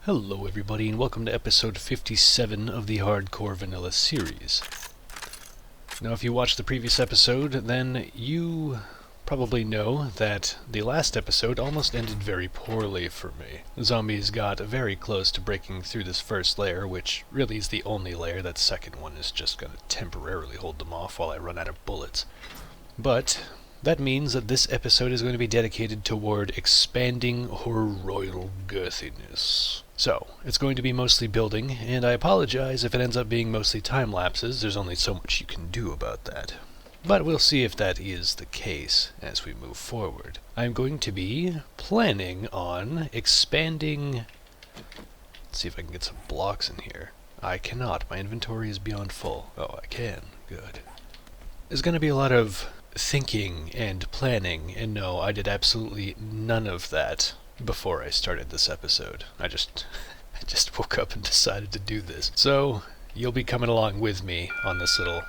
Hello everybody and welcome to episode 57 of the Hardcore Vanilla series. Now if you watched the previous episode, then you probably know that the last episode almost ended very poorly for me. The zombies got very close to breaking through this first layer, which really is the only layer. That second one is just going to temporarily hold them off while I run out of bullets. But that means that this episode is going to be dedicated toward expanding her royal girthiness. So, it's going to be mostly building, and I apologize if it ends up being mostly time lapses. There's only so much you can do about that. But we'll see if that is the case as we move forward. I'm going to be planning on expanding... Let's see if I can get some blocks in here. I cannot. My inventory is beyond full. Oh, I can. Good. There's going to be a lot of thinking and planning, and no, I did absolutely none of that before I started this episode. I just woke up and decided to do this. So, you'll be coming along with me on this little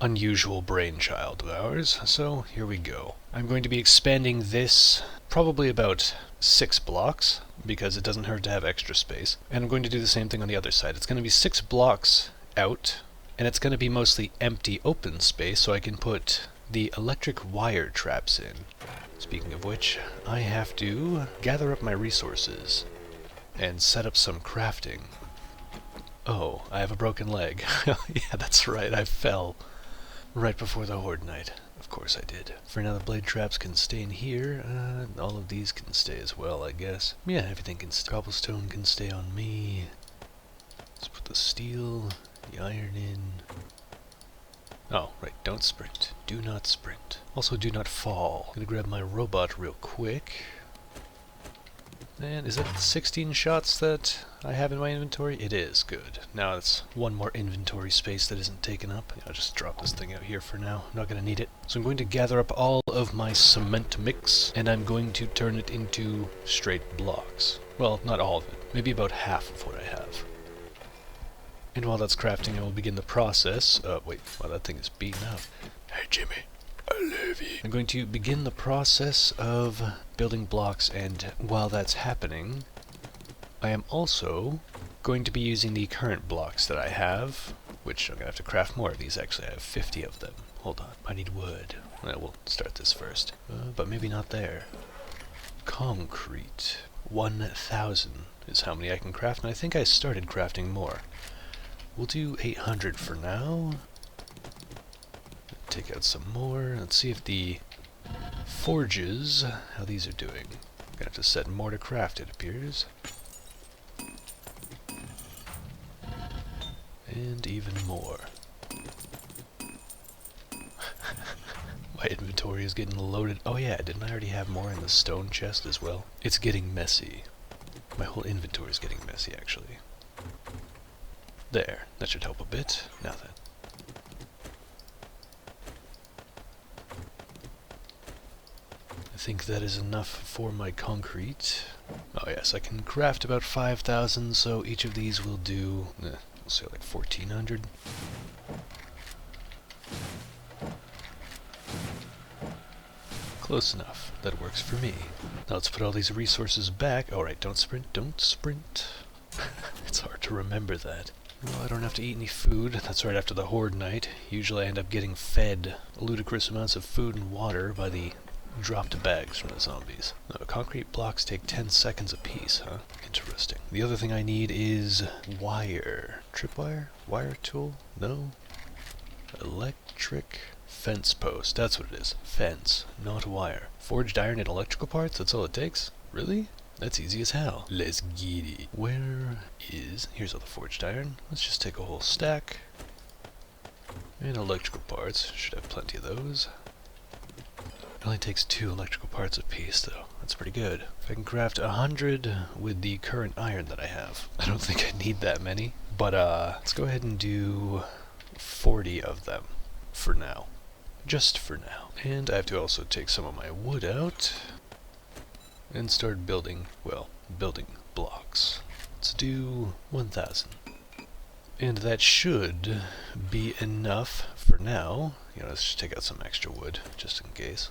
unusual brainchild of ours. So, here we go. I'm going to be expanding this probably about 6 blocks, because it doesn't hurt to have extra space. And I'm going to do the same thing on the other side. It's going to be 6 blocks out, and it's going to be mostly empty open space, so I can put the electric wire traps in. Speaking of which, I have to gather up my resources and set up some crafting. Oh, I have a broken leg. Yeah, that's right, I fell right before the Horde Night. Of course I did. For now, the blade traps can stay in here. All of these can stay as well, I guess. Yeah, everything can stay. Cobblestone can stay on me. Let's put the steel, the iron in. Oh, right, don't sprint. Do not sprint. Also, do not fall. I'm gonna grab my robot real quick. And is that 16 shots that I have in my inventory? It is. Good. Now it's one more inventory space that isn't taken up. I'll just drop this thing out here for now. I'm not gonna need it. So I'm going to gather up all of my cement mix, and I'm going to turn it into straight blocks. Well, not all of it. Maybe about half of what I have. And while that's crafting, I will begin the process. Wait, wow, that thing is beaten up. Hey, Jimmy, I love you. I'm going to begin the process of building blocks, and while that's happening, I am also going to be using the current blocks that I have, which I'm going to have to craft more of these. Actually, I have 50 of them. Hold on, I need wood. Well, we'll start this first, but maybe not there. Concrete. 1,000 is how many I can craft, and I think I started crafting more. We'll do 800 for now. Take out some more. Let's see if the forges, how these are doing. I'm gonna have to set more to craft, it appears. And even more. My inventory is getting loaded. Oh yeah, didn't I already have more in the stone chest as well? It's getting messy. My whole inventory is getting messy, actually. There, that should help a bit. Now then. I think that is enough for my concrete. Oh yes, I can craft about 5,000, so each of these will do, we'll say like 1,400. Close enough. That works for me. Now let's put all these resources back. Alright, don't sprint, don't sprint. It's hard to remember that. Well, I don't have to eat any food. That's right after the Horde Night. Usually I end up getting fed ludicrous amounts of food and water by the dropped bags from the zombies. No, concrete blocks take 10 seconds apiece, huh? Interesting. The other thing I need is wire. Tripwire? Wire tool? No. Electric fence post. That's what it is. Fence, not wire. Forged iron and electrical parts? That's all it takes? Really? That's easy as hell. Let's get it. Where is... Here's all the forged iron. Let's just take a whole stack. And electrical parts. Should have plenty of those. It only takes 2 electrical parts apiece, though. That's pretty good. If I can craft 100 with the current iron that I have. I don't think I need that many. But, let's go ahead and do 40 of them. For now. Just for now. And I have to also take some of my wood out. And start building, well, building blocks. Let's do 1,000. And that should be enough for now. Let's just take out some extra wood, just in case.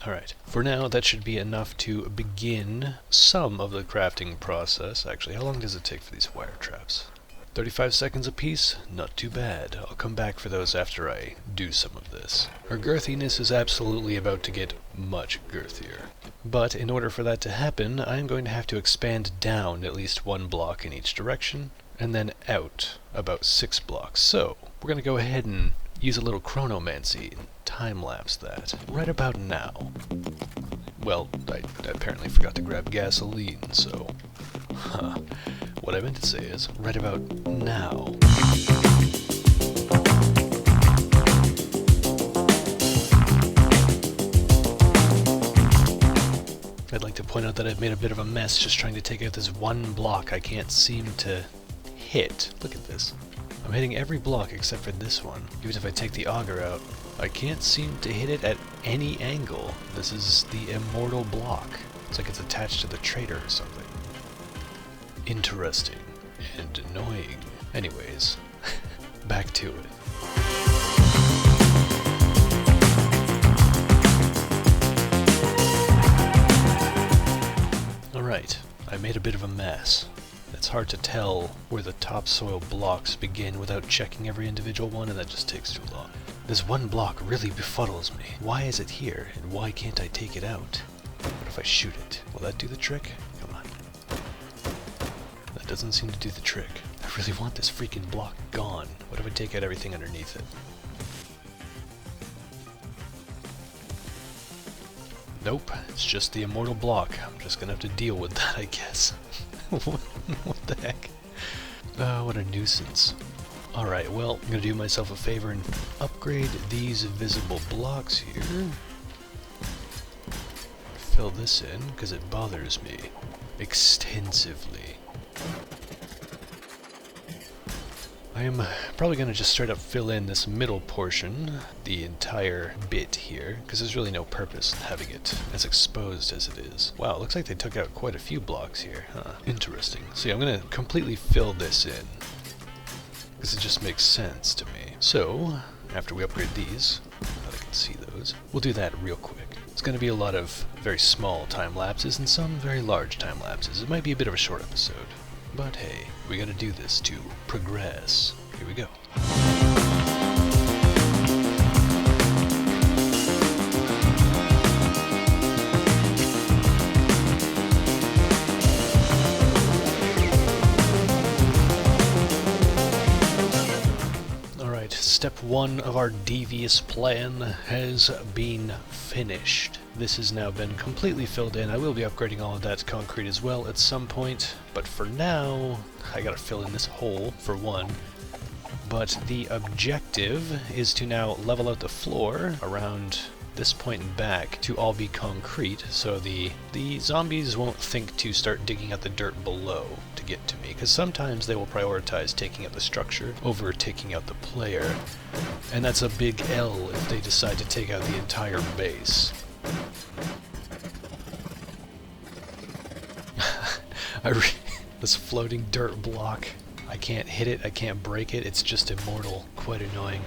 Alright, for now that should be enough to begin some of the crafting process. Actually, how long does it take for these wire traps? 35 seconds apiece? Not too bad. I'll come back for those after I do some of this. Our girthiness is absolutely about to get much girthier. But in order for that to happen, I'm going to have to expand down at least 1 block in each direction, and then out about 6 blocks. So, we're going to go ahead and use a little chronomancy and time-lapse that right about now. Well, I apparently forgot to grab gasoline, so... What I meant to say is, right about now. I'd like to point out that I've made a bit of a mess just trying to take out this 1 block I can't seem to hit. Look at this. I'm hitting every block except for this one. Even if I take the auger out, I can't seem to hit it at any angle. This is the immortal block. It's like it's attached to the trader or something. Interesting and annoying. Anyways, back to it. Alright, I made a bit of a mess. It's hard to tell where the topsoil blocks begin without checking every individual one, and that just takes too long. This 1 block really befuddles me. Why is it here, and why can't I take it out? What if I shoot it? Will that do the trick? Come on. That doesn't seem to do the trick. I really want this freaking block gone. What if I take out everything underneath it? Nope, it's just the immortal block. I'm just gonna have to deal with that, I guess. What the heck? What a nuisance. Alright, well, I'm gonna do myself a favor and upgrade these visible blocks here. Fill this in, because it bothers me extensively. I am probably going to just straight up fill in this middle portion, the entire bit here, because there's really no purpose in having it as exposed as it is. Wow, it looks like they took out quite a few blocks here, huh? Interesting. So yeah, I'm going to completely fill this in, because it just makes sense to me. So, after we upgrade these, I can see those, we'll do that real quick. It's going to be a lot of very small time lapses and some very large time lapses. It might be a bit of a short episode. But hey, we gotta do this to progress. Here we go. Alright, step 1 of our devious plan has been finished. This has now been completely filled in. I will be upgrading all of that to concrete as well at some point, but for now, I gotta fill in this hole, for one. But the objective is to now level out the floor around this point and back to all be concrete, so the zombies won't think to start digging out the dirt below to get to me, because sometimes they will prioritize taking out the structure over taking out the player, and that's a big L if they decide to take out the entire base. This floating dirt block, I can't hit it, I can't break it, it's just immortal. Quite annoying.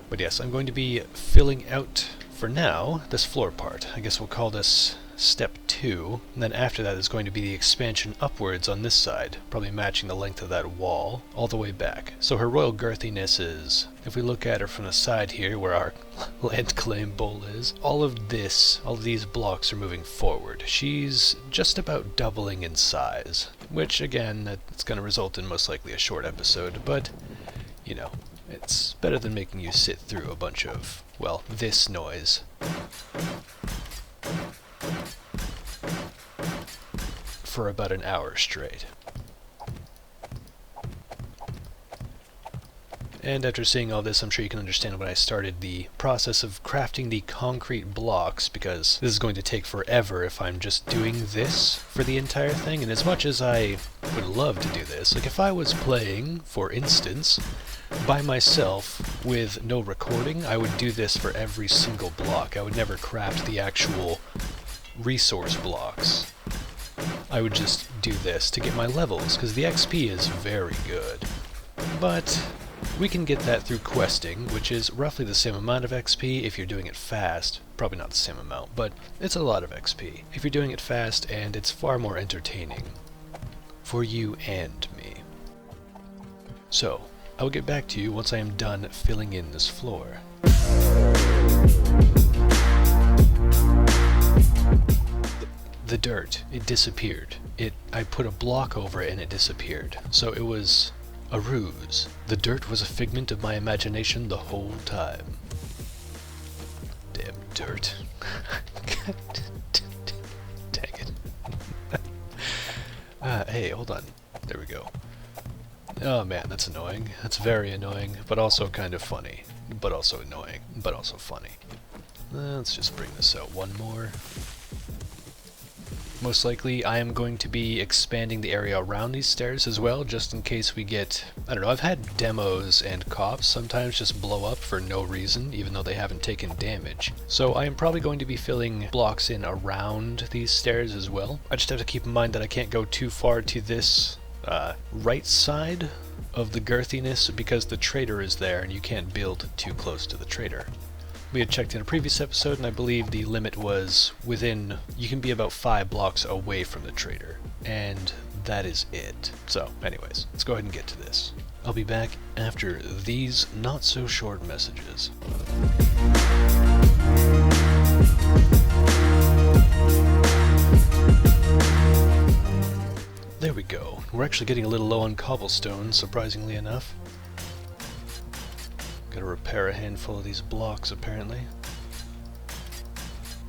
But yes, I'm going to be filling out, for now, this floor part. I guess we'll call this step 2, and then after that is going to be the expansion upwards on this side, probably matching the length of that wall, all the way back. So her royal girthiness is, if we look at her from the side here, where our land claim bowl is, all of these blocks are moving forward. She's just about doubling in size, which again, that's going to result in most likely a short episode, but, you know, it's better than making you sit through a bunch of, well, this noise. For about an hour straight. And after seeing all this, I'm sure you can understand why I started the process of crafting the concrete blocks, because this is going to take forever if I'm just doing this for the entire thing. And as much as I would love to do this, like if I was playing, for instance, by myself with no recording, I would do this for every single block. I would never craft the actual resource blocks. I would just do this to get my levels, because the XP is very good. But We can get that through questing, which is roughly the same amount of XP if you're doing it fast. Probably not the same amount, but it's a lot of XP if you're doing it fast, and it's far more entertaining for you and me. So, I will get back to you once I am done filling in this floor. The dirt, it disappeared. I put a block over it and it disappeared. So it was a ruse. The dirt was a figment of my imagination the whole time. Damn dirt. Dang it. Hey, hold on. There we go. Oh man, that's annoying. That's very annoying, but also kind of funny. But also annoying, but also funny. Let's just bring this out one more. Most likely, I am going to be expanding the area around these stairs as well, just in case we get... I don't know, I've had demos and cops sometimes just blow up for no reason, even though they haven't taken damage. So I am probably going to be filling blocks in around these stairs as well. I just have to keep in mind that I can't go too far to this right side of the girthiness because the trader is there and you can't build too close to the trader. We had checked in a previous episode, and I believe the limit was within... You can be about 5 blocks away from the trader, and that is it. So, anyways, let's go ahead and get to this. I'll be back after these not-so-short messages. There we go. We're actually getting a little low on cobblestone, surprisingly enough. Gotta repair a handful of these blocks, apparently.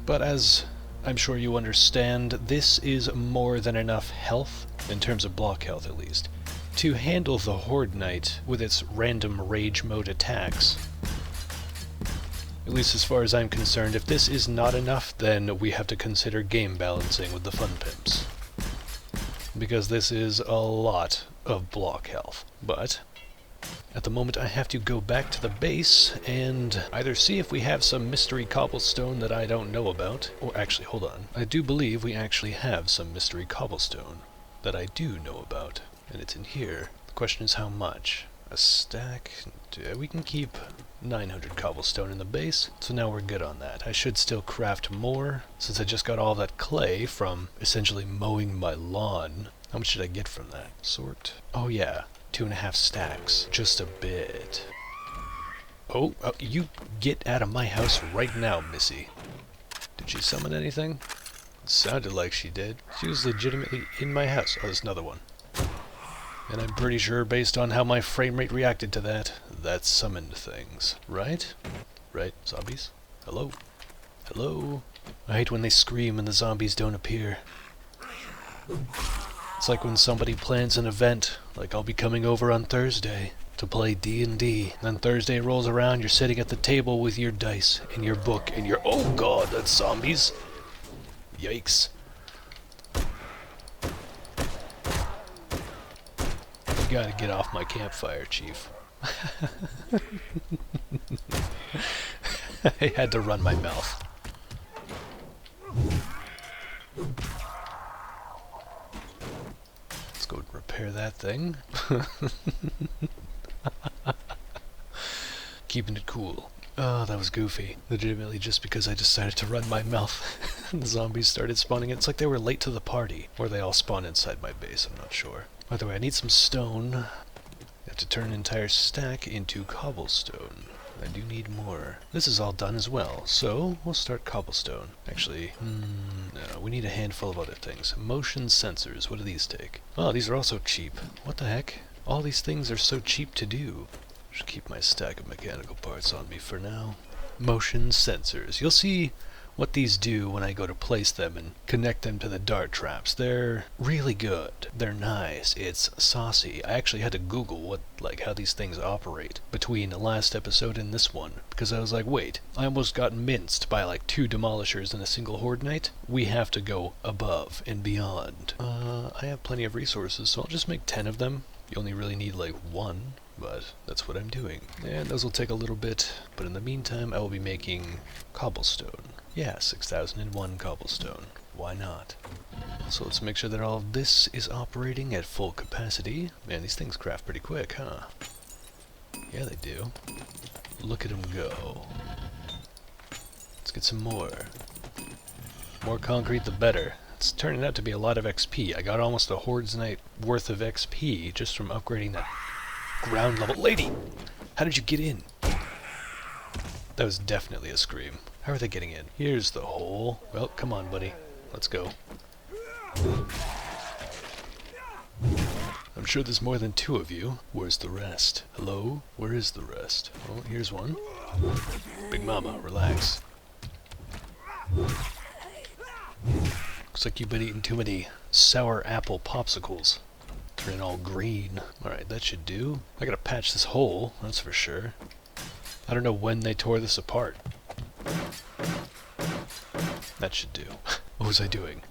But as I'm sure you understand, this is more than enough health, in terms of block health at least, to handle the Horde Knight with its random rage mode attacks. At least as far as I'm concerned, if this is not enough, then we have to consider game balancing with the Fun Pimps. Because this is a lot of block health. But at the moment I have to go back to the base and either see if we have some mystery cobblestone that I don't know about, or actually, hold on. I do believe we actually have some mystery cobblestone that I do know about, and it's in here. The question is how much? A stack? We can keep 900 cobblestone in the base, so now we're good on that. I should still craft more, since I just got all that clay from essentially mowing my lawn. How much did I get from that? Sort? Oh yeah. 2.5 stacks. Just a bit. Oh, you get out of my house right now, Missy. Did she summon anything? It sounded like she did. She was legitimately in my house. Oh, there's another one. And I'm pretty sure, based on how my frame rate reacted to that, that summoned things. Right? Right, zombies? Hello? Hello? I hate when they scream and the zombies don't appear. It's like when somebody plans an event, like I'll be coming over on Thursday to play D&D. Then Thursday rolls around, you're sitting at the table with your dice and your book and your... Oh god, that's zombies! Yikes. You gotta get off my campfire, Chief. I had to run my mouth. Let's go repair that thing. Keeping it cool. Oh, that was goofy. Legitimately just because I decided to run my mouth. The zombies started spawning. It's like they were late to the party. Or they all spawned inside my base, I'm not sure. By the way, I need some stone. I have to turn an entire stack into cobblestone. I do need more. This is all done as well, so we'll start cobblestone. Actually, no, we need a handful of other things. Motion sensors, what do these take? Oh, these are also cheap. What the heck? All these things are so cheap to do. Just keep my stack of mechanical parts on me for now. Motion sensors. You'll see what these do when I go to place them and connect them to the dart traps. They're really good. They're nice. It's saucy. I actually had to Google how these things operate between the last episode and this one, because I was like, wait, I almost got minced by like 2 demolishers in a single Horde Knight. We have to go above and beyond. I have plenty of resources, so I'll just make 10 of them. You only really need like 1. But that's what I'm doing. And those will take a little bit, but in the meantime I will be making cobblestone. Yeah, 6001 cobblestone. Why not? So let's make sure that all of this is operating at full capacity. Man, these things craft pretty quick, huh? Yeah, they do. Look at them go. Let's get some more. More concrete, the better. It's turning out to be a lot of XP. I got almost a Horde's Night worth of XP just from upgrading that ground level. Lady! How did you get in? That was definitely a scream. How are they getting in? Here's the hole. Well, come on, buddy. Let's go. I'm sure there's more than 2 of you. Where's the rest? Hello? Where is the rest? Oh, here's one. Big Mama, relax. Looks like you've been eating too many sour apple popsicles. Turning all green. Alright, that should do. I gotta patch this hole, that's for sure. I don't know when they tore this apart. That should do. What was I doing?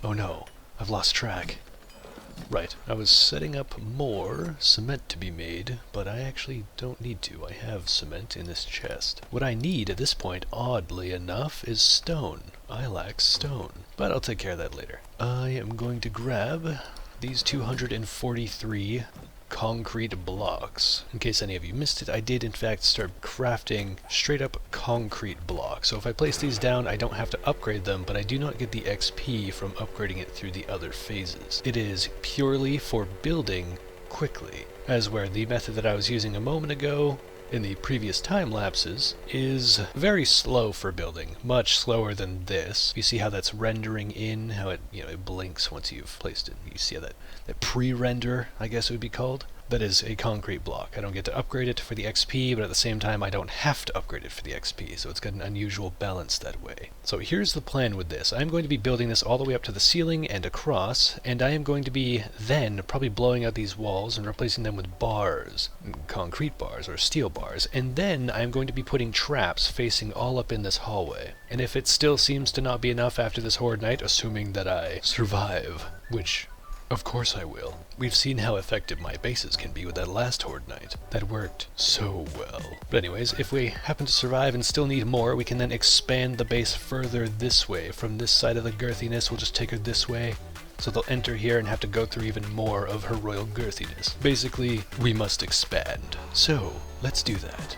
Oh no, I've lost track. Right, I was setting up more cement to be made, but I actually don't need to. I have cement in this chest. What I need at this point, oddly enough, is stone. I lack stone, but I'll take care of that later. I am going to grab these 243 concrete blocks. In case any of you missed it, I did in fact start crafting straight up concrete blocks. So if I place these down, I don't have to upgrade them, but I do not get the XP from upgrading it through the other phases. It is purely for building quickly, as where the method that I was using a moment ago in the previous time lapses is very slow for building, much slower than this. You see how that's rendering in, how it, it blinks once you've placed it. You see how that pre-render, I guess it would be called? That is a concrete block. I don't get to upgrade it for the XP, but at the same time I don't have to upgrade it for the XP, so it's got an unusual balance that way. So here's the plan with this. I'm going to be building this all the way up to the ceiling and across, and I am going to be then probably blowing out these walls and replacing them with bars, concrete bars or steel bars, and then I'm going to be putting traps facing all up in this hallway. And if it still seems to not be enough after this Horde night, assuming that I survive, which of course I will. We've seen how effective my bases can be with that last Horde night. That worked so well. But anyways, if we happen to survive and still need more, we can then expand the base further this way. From this side of the girthiness, we'll just take her this way. So they'll enter here and have to go through even more of her royal girthiness. Basically, we must expand. So, let's do that.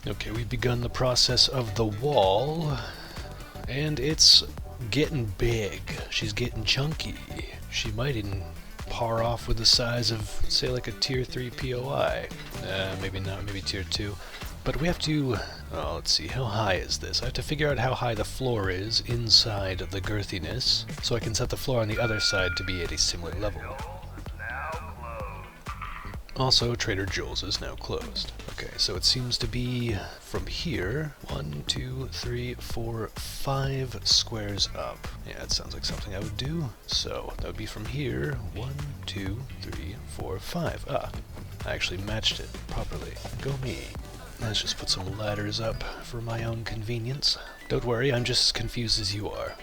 Okay, we've begun the process of the wall, and it's getting big. She's getting chunky. She might even par off with the size of, say, like a tier 3 POI. Maybe not, maybe tier 2. But we have to, let's see, how high is this? I have to figure out how high the floor is inside the girthiness, so I can set the floor on the other side to be at a similar level. Also, Trader Joel's is now closed. Okay, so it seems to be from here, 1, 2, 3, 4, 5 squares up. Yeah, that sounds like something I would do. So, that would be from here, 1, 2, 3, 4, 5. Ah, I actually matched it properly. Go me. Let's just put some ladders up for my own convenience. Don't worry, I'm just as confused as you are.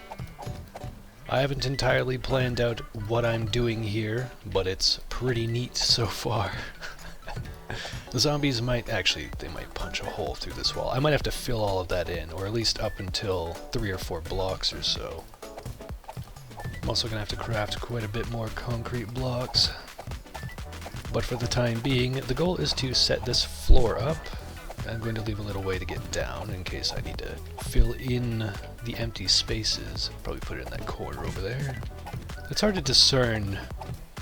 I haven't entirely planned out what I'm doing here, but it's pretty neat so far. The zombies might punch a hole through this wall. I might have to fill all of that in, or at least up until 3 or 4 blocks or so. I'm also gonna have to craft quite a bit more concrete blocks. But for the time being, the goal is to set this floor up. I'm going to leave a little way to get down in case I need to fill in the empty spaces. Probably put it in that corner over there. It's hard to discern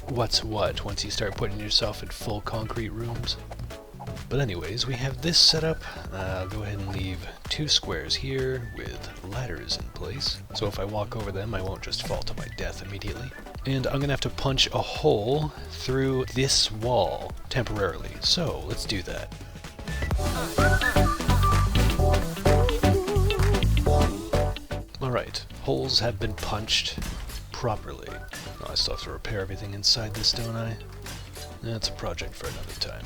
what's what once you start putting yourself in full concrete rooms. But anyways, we have this set up. I'll go ahead and leave 2 squares here with ladders in place. So if I walk over them, I won't just fall to my death immediately. And I'm gonna have to punch a hole through this wall temporarily. So let's do that. Alright, holes have been punched properly. Oh, I still have to repair everything inside this, don't I? That's a project for another time.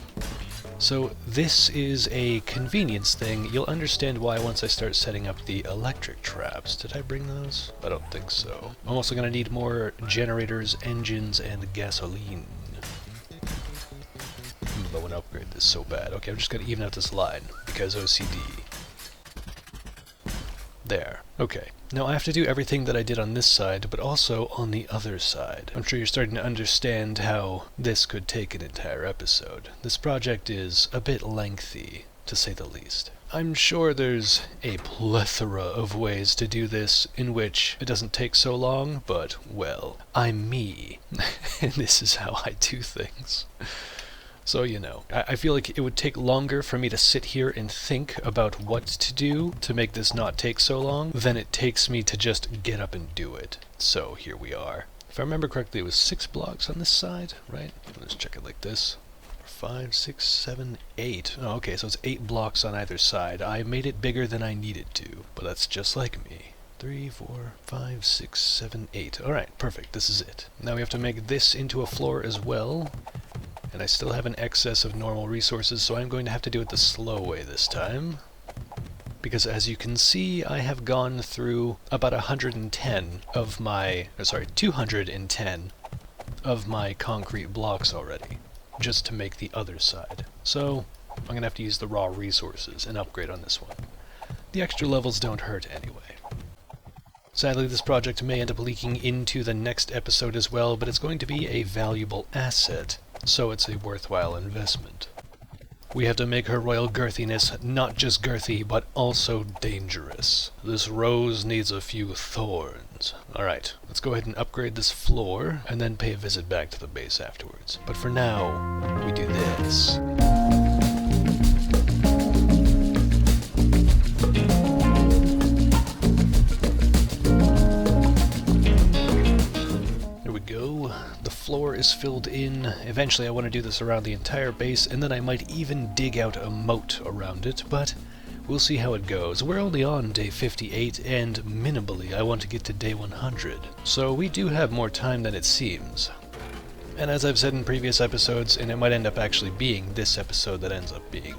So this is a convenience thing. You'll understand why once I start setting up the electric traps. Did I bring those? I don't think so. I'm also going to need more generators, engines, and gasoline. I want to upgrade this so bad. Okay, I'm just going to even out this line, because OCD. There. Okay. Now I have to do everything that I did on this side, but also on the other side. I'm sure you're starting to understand how this could take an entire episode. This project is a bit lengthy, to say the least. I'm sure there's a plethora of ways to do this in which it doesn't take so long, but, well, I'm me, and this is how I do things. So, you know, I feel like it would take longer for me to sit here and think about what to do to make this not take so long than it takes me to just get up and do it. So, here we are. If I remember correctly, it was 6 blocks on this side, right? Let's check it like this. 5, 6, 7, 8. Oh, okay, so it's 8 blocks on either side. I made it bigger than I needed to, but that's just like me. 3, 4, 5, 6, 7, 8. Alright, perfect. This is it. Now we have to make this into a floor as well. And I still have an excess of normal resources, so I'm going to have to do it the slow way this time. Because as you can see, I have gone through about 210 of my concrete blocks already, just to make the other side. So, I'm going to have to use the raw resources and upgrade on this one. The extra levels don't hurt anyway. Sadly, this project may end up leaking into the next episode as well, but it's going to be a valuable asset, so it's a worthwhile investment. We have to make her royal girthiness not just girthy, but also dangerous. This rose needs a few thorns. Alright, let's go ahead and upgrade this floor, and then pay a visit back to the base afterwards. But for now, we do this. The floor is filled in. Eventually I want to do this around the entire base, and then I might even dig out a moat around it, but we'll see how it goes. We're only on day 58, and minimally I want to get to day 100, so we do have more time than it seems. And as I've said in previous episodes, and it might end up actually being this episode that ends up being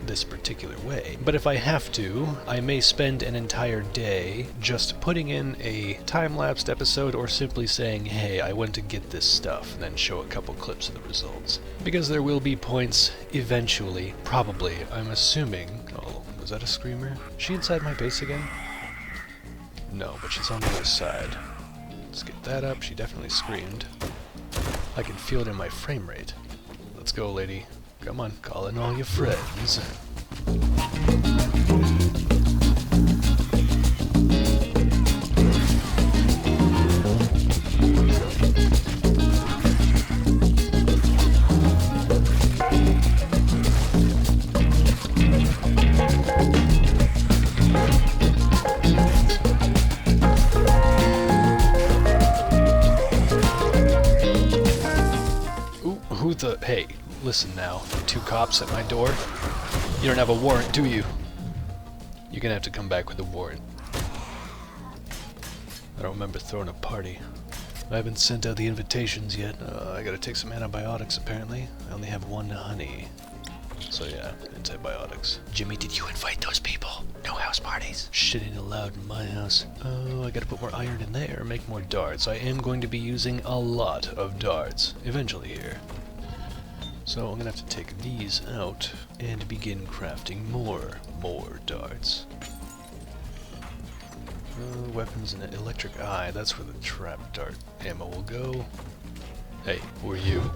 this particular way, but if I have to, I may spend an entire day just putting in a time-lapsed episode or simply saying, hey, I went to get this stuff, and then show a couple clips of the results. Because there will be points, eventually, probably, I'm assuming... Oh, was that a screamer? Is she inside my base again? No, but she's on the other side. Let's get that up. She definitely screamed. I can feel it in my frame rate. Let's go, lady. Come on, call in all your friends. Ooh, who the... Hey. Listen now, 2 cops at my door. You don't have a warrant, do you? You're gonna have to come back with a warrant. I don't remember throwing a party. I haven't sent out the invitations yet. I gotta take some antibiotics apparently. I only have 1 honey. So yeah, antibiotics. Jimmy, did you invite those people? No house parties. Shit ain't allowed in my house. Oh, I gotta put more iron in there, make more darts. I am going to be using a lot of darts eventually here. So I'm gonna have to take these out and begin crafting more darts. Weapons and electric eye, that's where the trap dart ammo will go. Hey, who are you?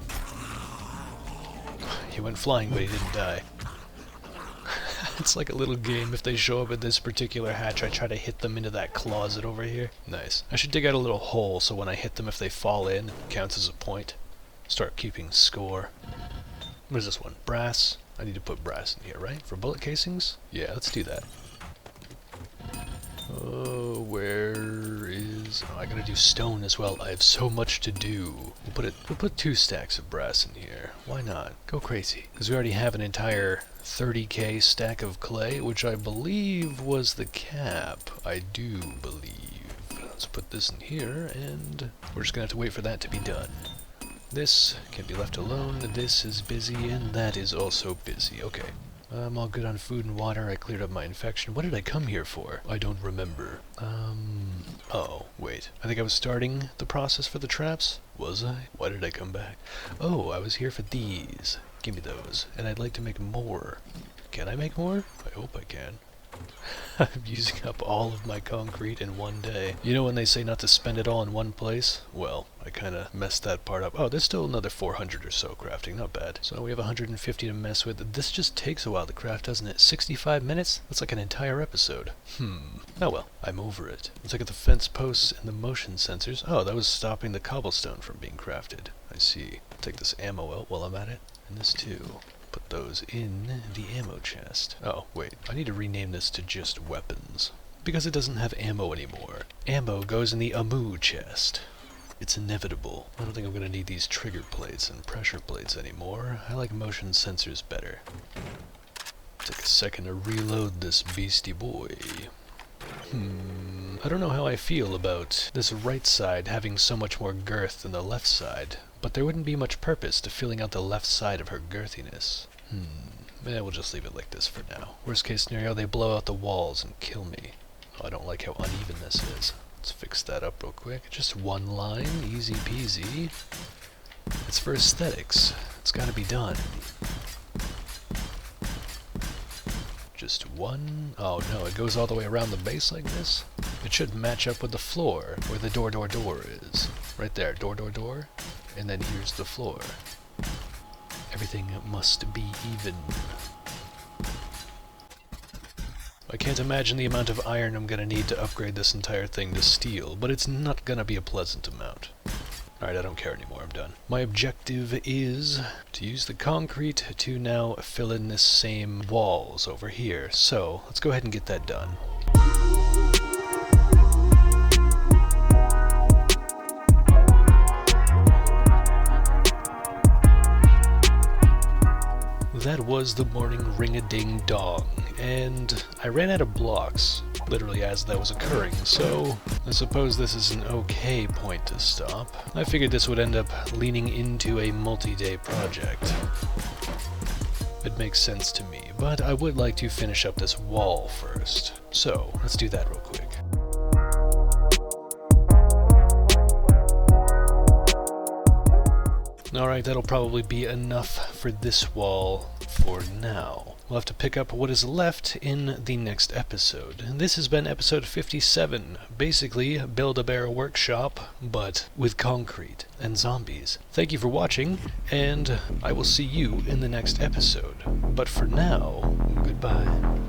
He went flying, but he didn't die. It's like a little game. If they show up at this particular hatch, I try to hit them into that closet over here. Nice. I should dig out a little hole so when I hit them, if they fall in, it counts as a point. Start keeping score. What is this one? Brass? I need to put brass in here, right? For bullet casings? Yeah, let's do that. Oh, where is... Oh, I gotta do stone as well. I have so much to do. We'll put 2 stacks of brass in here. Why not? Go crazy. Because we already have an entire 30k stack of clay, which I believe was the cap. I do believe. Let's put this in here, and we're just gonna have to wait for that to be done. This can be left alone, this is busy, and that is also busy. Okay. I'm all good on food and water, I cleared up my infection. What did I come here for? I don't remember. Oh, wait. I think I was starting the process for the traps? Was I? Why did I come back? Oh, I was here for these. Give me those. And I'd like to make more. Can I make more? I hope I can. I'm using up all of my concrete in one day. You know when they say not to spend it all in one place? Well, I kinda messed that part up. Oh, there's still another 400 or so crafting, not bad. So we have 150 to mess with. This just takes a while to craft, doesn't it? 65 minutes? That's like an entire episode. Oh well, I'm over it. Let's look at the fence posts and the motion sensors. Oh, that was stopping the cobblestone from being crafted. I see. Take this ammo out while I'm at it. And this too. Put those in the ammo chest. Oh, wait. I need to rename this to just weapons. Because it doesn't have ammo anymore. Ammo goes in the ammo chest. It's inevitable. I don't think I'm going to need these trigger plates and pressure plates anymore. I like motion sensors better. Take a second to reload this beastie boy. I don't know how I feel about this right side having so much more girth than the left side. But there wouldn't be much purpose to filling out the left side of her girthiness. We'll just leave it like this for now. Worst case scenario, they blow out the walls and kill me. Oh, I don't like how uneven this is. Let's fix that up real quick. Just one line, easy peasy. It's for aesthetics. It's gotta be done. Just one. Oh no, it goes all the way around the base like this? It should match up with the floor, where the door is. Right there, door. And then here's the floor. Everything must be even. I can't imagine the amount of iron I'm gonna need to upgrade this entire thing to steel, but it's not gonna be a pleasant amount. Alright, I don't care anymore, I'm done. My objective is to use the concrete to now fill in this same walls over here. So, let's go ahead and get that done. That was the morning ring-a-ding-dong, and I ran out of blocks, literally as that was occurring, so I suppose this is an okay point to stop. I figured this would end up leaning into a multi-day project. It makes sense to me, but I would like to finish up this wall first, so let's do that real quick. Alright, that'll probably be enough for this wall for now. We'll have to pick up what is left in the next episode. This has been episode 57, basically Build-A-Bear Workshop, but with concrete and zombies. Thank you for watching, and I will see you in the next episode. But for now, goodbye.